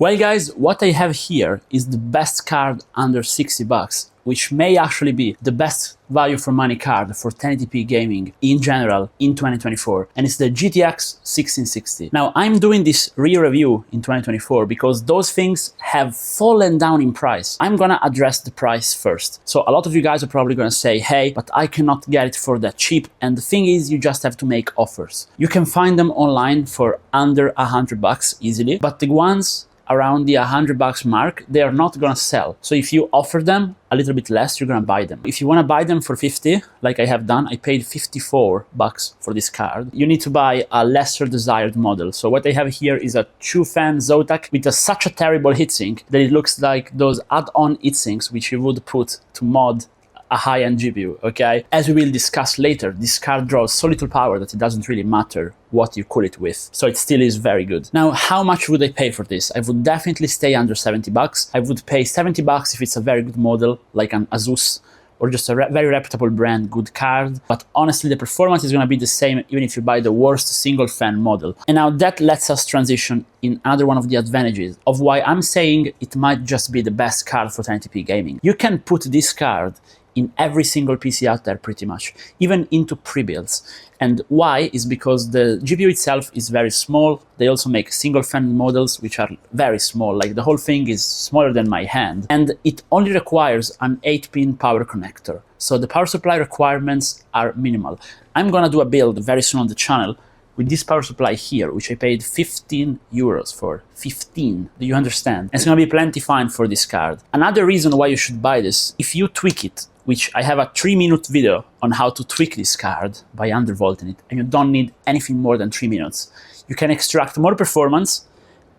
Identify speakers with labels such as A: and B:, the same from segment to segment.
A: Well guys, what I have here is the best card under 60 bucks, which may actually be the best value for money card for 1080p gaming in general in 2024, and it's the GTX 1660. Now, I'm doing this re-review in 2024 because those things have fallen down in price. I'm gonna address the price first. So a lot of you guys are probably gonna say, hey, but I cannot get it for that cheap. And the thing is, you just have to make offers. You can find them online for under 100 bucks easily, but the ones around the 100 bucks mark, they are not gonna sell. So if you offer them a little bit less, you're gonna buy them. If you wanna buy them for 50, like I have done, I paid 54 bucks for this card. You need to buy a lesser desired model. So what I have here is a 2-fan Zotac with such a terrible heatsink that it looks like those add-on heatsinks which you would put to mod a high-end GPU, okay? As we will discuss later, this card draws so little power that it doesn't really matter what you cool it with. So it still is very good. Now, how much would I pay for this? I would definitely stay under 70 bucks. I would pay 70 bucks if it's a very good model, like an Asus, or just a very reputable brand, good card. But honestly, the performance is gonna be the same even if you buy the worst single fan model. And now that lets us transition in another one of the advantages of why I'm saying it might just be the best card for 1080p gaming. You can put this card in every single PC out there pretty much, even into pre-builds. And why is because the GPU itself is very small. They also make single fan models which are very small, like the whole thing is smaller than my hand. And it only requires an 8-pin power connector. So the power supply requirements are minimal. I'm gonna do a build very soon on the channel with this power supply here, which I paid 15 euros for. 15, do you understand? And it's gonna be plenty fine for this card. Another reason why you should buy this, if you tweak it, which I have a 3-minute video on how to tweak this card by undervolting it, and you don't need anything more than 3 minutes. You can extract more performance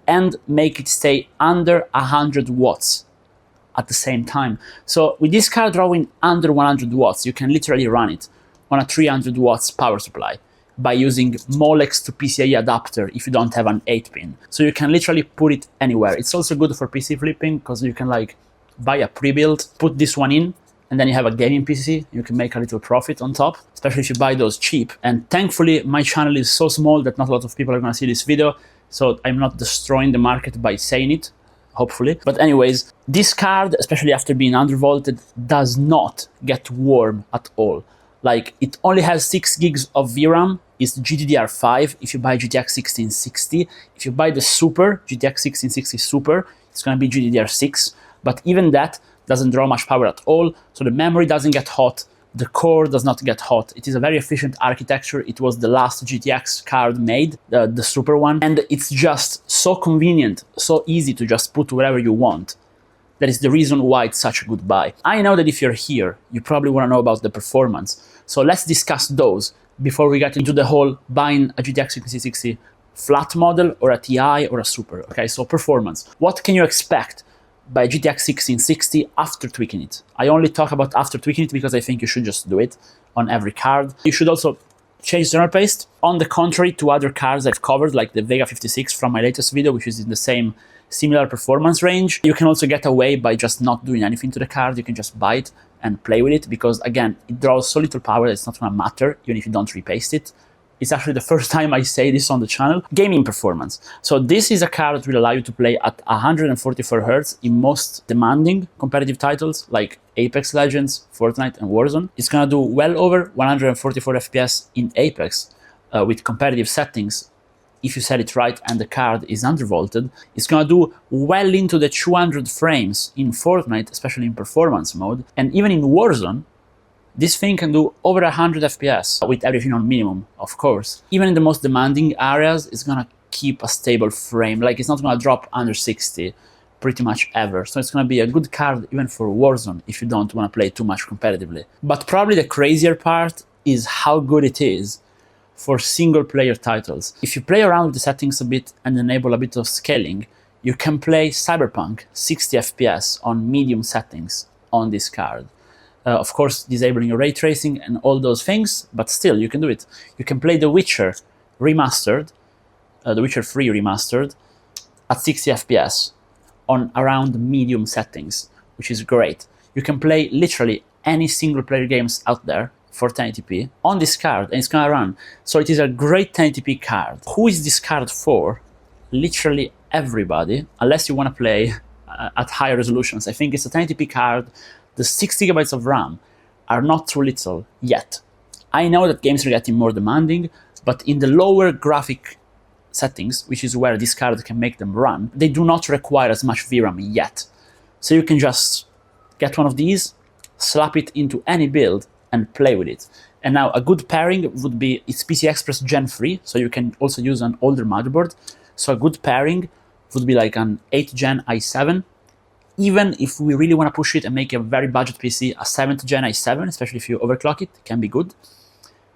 A: and make it stay under 100 watts at the same time. So with this card drawing under 100 watts, you can literally run it on a 300 watts power supply by using Molex to PCIe adapter if you don't have an 8-pin. So you can literally put it anywhere. It's also good for PC flipping because you can like buy a pre-build, put this one in, and then you have a gaming PC, you can make a little profit on top, especially if you buy those cheap. And thankfully, my channel is so small that not a lot of people are gonna see this video, so I'm not destroying the market by saying it, hopefully. But anyways, this card, especially after being undervolted, does not get warm at all. Like, it only has 6 gigs of VRAM, it's GDDR5 if you buy GTX 1660. If you buy the Super, GTX 1660 Super, it's gonna be GDDR6, but even that doesn't draw much power at all, so the memory doesn't get hot, the core does not get hot. It is a very efficient architecture. It was the last GTX card made, the Super one, and it's just so convenient, so easy to just put wherever you want. That is the reason why it's such a good buy. I know that if you're here, you probably want to know about the performance, so let's discuss those before we get into the whole buying a GTX 1660 flat model or a TI or a Super. Okay, so performance. What can you expect by GTX 1660 after tweaking it? I only talk about after tweaking it because I think you should just do it on every card. You should also change the thermal paste. On the contrary to other cards I've covered, like the Vega 56 from my latest video, which is in the same similar performance range, you can also get away by just not doing anything to the card. You can just buy it and play with it because, again, it draws so little power that it's not gonna matter even if you don't repaste it. It's actually the first time I say this on the channel. Gaming performance. So this is a card that will allow you to play at 144 Hz in most demanding competitive titles like Apex Legends, Fortnite, and Warzone. It's gonna do well over 144 FPS in Apex with competitive settings. If you set it right and the card is undervolted, it's gonna do well into the 200 frames in Fortnite, especially in performance mode, and even in Warzone, this thing can do over 100 FPS with everything on minimum, of course. Even in the most demanding areas, it's gonna keep a stable frame. Like, it's not gonna drop under 60 pretty much ever. So it's gonna be a good card even for Warzone if you don't wanna play too much competitively. But probably the crazier part is how good it is for single player titles. If you play around with the settings a bit and enable a bit of scaling, you can play Cyberpunk 60 FPS on medium settings on this card. Of course, disabling your ray tracing and all those things, but still, you can do it. You can play The Witcher remastered, The Witcher 3 remastered, at 60 FPS on around medium settings, which is great. You can play literally any single player games out there for 1080p on this card, and it's gonna run. So it is a great 1080p card. Who is this card for? Literally everybody, unless you want to play at higher resolutions. I think it's a 1080p card. The 6 GB of RAM are not too little yet. I know that games are getting more demanding, but in the lower graphic settings, which is where this card can make them run, they do not require as much VRAM yet. So you can just get one of these, slap it into any build, and play with it. And now a good pairing would be, it's PCI Express Gen 3, so you can also use an older motherboard. So a good pairing would be like an 8th Gen i7. Even if we really want to push it and make a very budget PC, a 7th Gen i7, especially if you overclock it, can be good.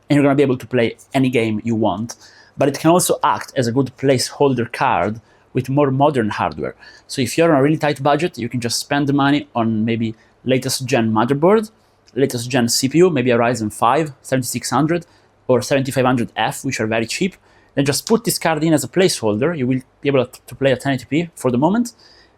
A: And you're going to be able to play any game you want. But it can also act as a good placeholder card with more modern hardware. So if you're on a really tight budget, you can just spend the money on maybe latest gen motherboard, latest gen CPU, maybe a Ryzen 5 7600 or 7500F, which are very cheap. Then just put this card in as a placeholder. You will be able to play at 1080p for the moment.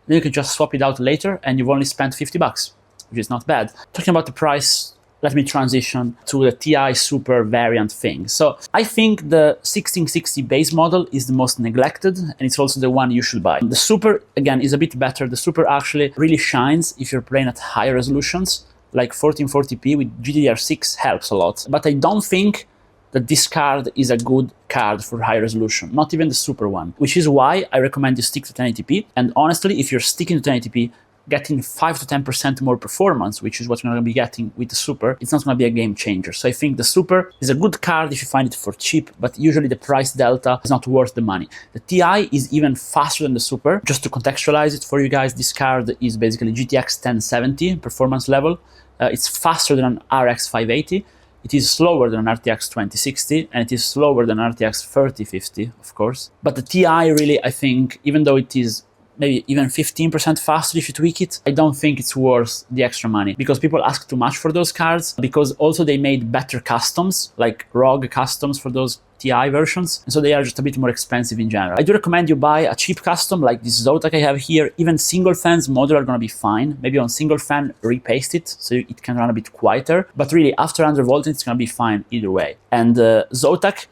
A: Then you can just swap it out later and you've only spent $50, which is not bad. Talking about the price, let me transition to the TI Super variant thing. So I think the 1660 base model is the most neglected, and it's also the one you should buy. The Super, again, is a bit better. The Super actually really shines if you're playing at higher resolutions, like 1440p with GDDR6 helps a lot. But I don't think that this card is a good card for high resolution, not even the Super one, which is why I recommend you stick to 1080p. And honestly, if you're sticking to 1080p, getting 5 to 10% more performance, which is what you're going to be getting with the Super, it's not going to be a game changer. So I think the Super is a good card if you find it for cheap, but usually the price delta is not worth the money. The Ti is even faster than the Super. Just to contextualize it for you guys, this card is basically GTX 1070 performance level. It's faster than an RX 580. It is slower than an RTX 2060, and it is slower than an RTX 3050, of course. But the Ti really, I think, even though it is maybe even 15% faster if you tweak it, I don't think it's worth the extra money, because people ask too much for those cards, because also they made better customs, like ROG customs for those Ti versions, and so they are just a bit more expensive in general. I do recommend you buy a cheap custom like this Zotac I have here. Even single fans modular are gonna be fine. Maybe on single fan repaste it so it can run a bit quieter, but really after undervolting it's gonna be fine either way. And Zotac,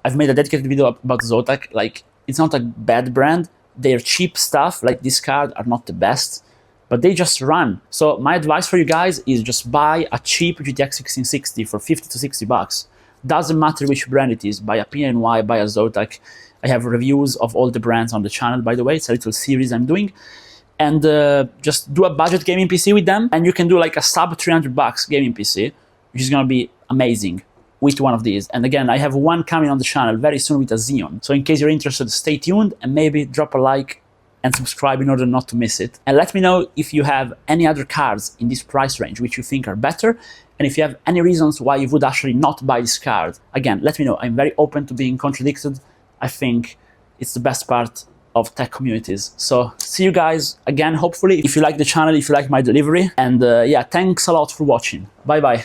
A: I've made a dedicated video about Zotac. Like, it's not a bad brand. Their cheap stuff, like this card, are not the best, but they just run. So my advice for you guys is just buy a cheap GTX 1660 for 50 to 60 bucks. Doesn't matter which brand it is. Buy a PNY, buy a Zotac. I have reviews of all the brands on the channel, by the way. It's a little series I'm doing. And just do a budget gaming PC with them, and you can do like a sub 300 bucks gaming PC, which is gonna be amazing with one of these. And again, I have one coming on the channel very soon with a Xeon. So in case you're interested, stay tuned and maybe drop a like and subscribe in order not to miss it. And let me know if you have any other cards in this price range which you think are better, and if you have any reasons why you would actually not buy this card. Again, let me know. I'm very open to being contradicted. I think it's the best part of tech communities. So see you guys again, hopefully, if you like the channel, if you like my delivery. And yeah, thanks a lot for watching. Bye bye.